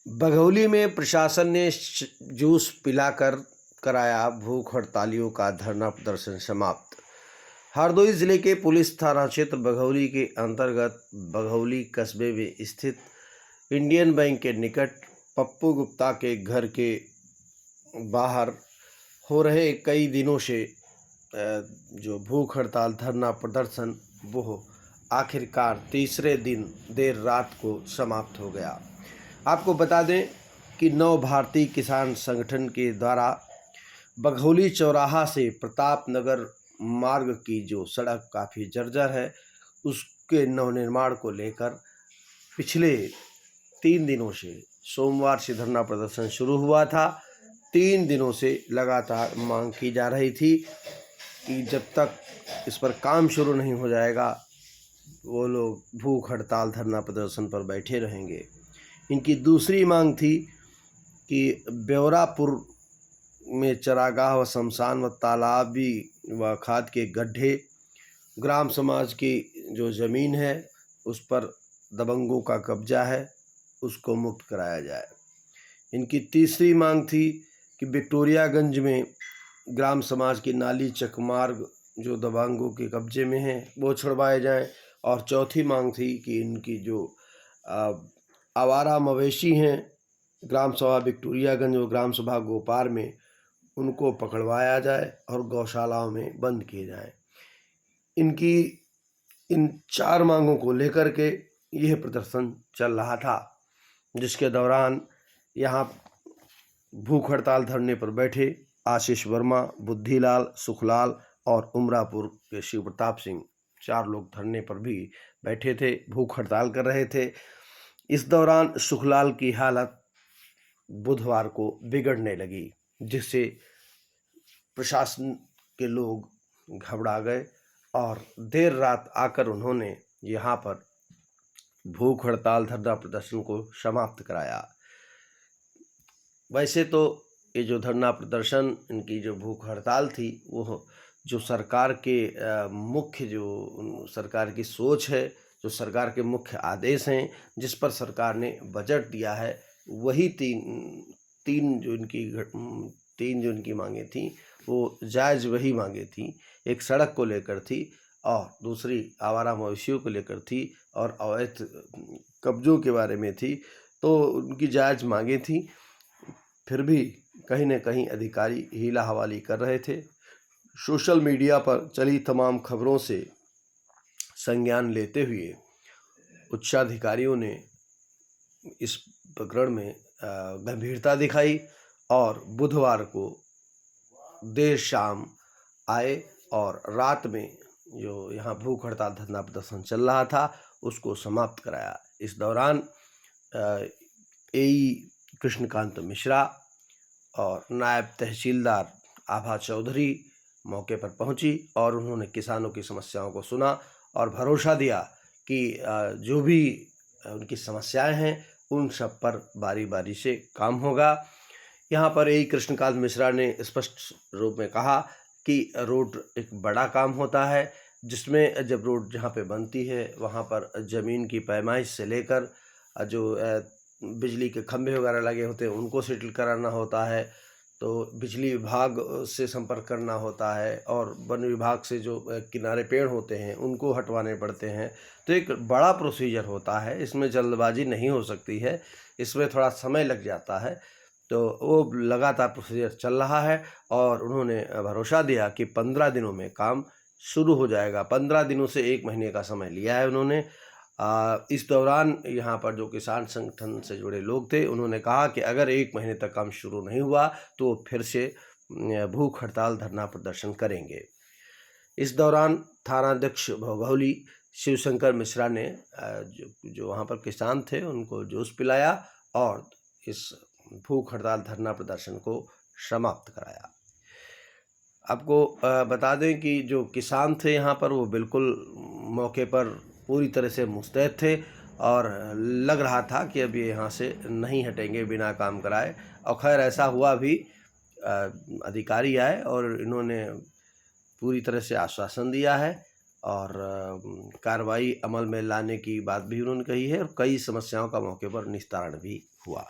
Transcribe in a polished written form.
बघौली में प्रशासन ने जूस पिलाकर कराया भूख हड़तालियों का धरना प्रदर्शन समाप्त। हरदोई जिले के पुलिस थाना क्षेत्र बघौली के अंतर्गत बघौली कस्बे में स्थित इंडियन बैंक के निकट पप्पू गुप्ता के घर के बाहर हो रहे कई दिनों से जो भूख हड़ताल धरना प्रदर्शन वो आखिरकार तीसरे दिन देर रात को समाप्त हो गया। आपको बता दें कि नव भारतीय किसान संगठन के द्वारा बघौली चौराहा से प्रताप नगर मार्ग की जो सड़क काफ़ी जर्जर है, उसके नवनिर्माण को लेकर पिछले 3 दिनों से सोमवार से धरना प्रदर्शन शुरू हुआ था। 3 दिनों से लगातार मांग की जा रही थी कि जब तक इस पर काम शुरू नहीं हो जाएगा वो लोग भूख हड़ताल धरना प्रदर्शन पर बैठे रहेंगे। इनकी दूसरी मांग थी कि ब्यौरापुर में चरागाह व शमशान व तालाबी व खाद के गड्ढे, ग्राम समाज की जो ज़मीन है उस पर दबंगों का कब्जा है, उसको मुक्त कराया जाए। इनकी तीसरी मांग थी कि विक्टोरियागंज में ग्राम समाज की नाली चकमार्ग जो दबंगों के कब्जे में है वो छुड़वाए जाएं। और चौथी मांग थी कि इनकी जो आवारा मवेशी हैं ग्राम सभा विक्टोरियागंज और ग्राम सभा गोपार में, उनको पकड़वाया जाए और गौशालाओं में बंद किए जाएं। इनकी इन 4 मांगों को लेकर के यह प्रदर्शन चल रहा था, जिसके दौरान यहाँ भूख हड़ताल धरने पर बैठे आशीष वर्मा, बुद्धिलाल, सुखलाल और उमरापुर के शिव प्रताप सिंह 4 लोग धरने पर भी बैठे थे, भूख हड़ताल कर रहे थे। इस दौरान सुखलाल की हालत बुधवार को बिगड़ने लगी, जिससे प्रशासन के लोग घबरा गए और देर रात आकर उन्होंने यहाँ पर भूख हड़ताल धरना प्रदर्शन को समाप्त कराया। वैसे तो ये जो धरना प्रदर्शन, इनकी जो भूख हड़ताल थी, वो जो सरकार के मुख्य जो सरकार की सोच है, जो सरकार के मुख्य आदेश हैं, जिस पर सरकार ने बजट दिया है, वही तीन जो इनकी मांगें थीं वो जायज़ वही मांगें थीं। एक सड़क को लेकर थी और दूसरी आवारा मवेशियों को लेकर थी और अवैध कब्जों के बारे में थी, तो उनकी जायज़ मांगें थीं। फिर भी कहीं न कहीं अधिकारी हीला हवाली कर रहे थे। सोशल मीडिया पर चली तमाम खबरों से संज्ञान लेते हुए उच्चाधिकारियों ने इस प्रकरण में गंभीरता दिखाई और बुधवार को देर शाम आए और रात में जो यहाँ भूख हड़ताल धरना प्रदर्शन चल रहा था उसको समाप्त कराया। इस दौरान एई कृष्णकांत मिश्रा और नायब तहसीलदार आभा चौधरी मौके पर पहुंची और उन्होंने किसानों की समस्याओं को सुना और भरोसा दिया कि जो भी उनकी समस्याएं हैं उन सब पर बारी बारी से काम होगा। यहाँ पर एई कृष्णकांत मिश्रा ने स्पष्ट रूप में कहा कि रोड एक बड़ा काम होता है, जिसमें जब रोड जहाँ पे बनती है वहाँ पर ज़मीन की पैमाइश से लेकर जो बिजली के खंभे वगैरह लगे होते हैं उनको सेटल कराना होता है, तो बिजली विभाग से संपर्क करना होता है और वन विभाग से जो किनारे पेड़ होते हैं उनको हटवाने पड़ते हैं। तो एक बड़ा प्रोसीजर होता है, इसमें जल्दबाजी नहीं हो सकती है, इसमें थोड़ा समय लग जाता है। तो वो लगातार प्रोसीजर चल रहा है और उन्होंने भरोसा दिया कि 15 दिनों में काम शुरू हो जाएगा। 15 दिनों से 1 महीने का समय लिया है उन्होंने। इस दौरान यहाँ पर जो किसान संगठन से जुड़े लोग थे उन्होंने कहा कि अगर 1 महीने तक काम शुरू नहीं हुआ तो फिर से भूख हड़ताल धरना प्रदर्शन करेंगे। इस दौरान थानाध्यक्ष बघौली शिवशंकर मिश्रा ने जो वहाँ पर किसान थे उनको जूस पिलाया और इस भूख हड़ताल धरना प्रदर्शन को समाप्त कराया। आपको बता दें कि जो किसान थे यहाँ पर वो बिल्कुल मौके पर पूरी तरह से मुस्तैद थे और लग रहा था कि अब ये यहाँ से नहीं हटेंगे बिना काम कराए। और खैर ऐसा हुआ भी, अधिकारी आए और इन्होंने पूरी तरह से आश्वासन दिया है और कार्रवाई अमल में लाने की बात भी उन्होंने कही है और कई समस्याओं का मौके पर निस्तारण भी हुआ।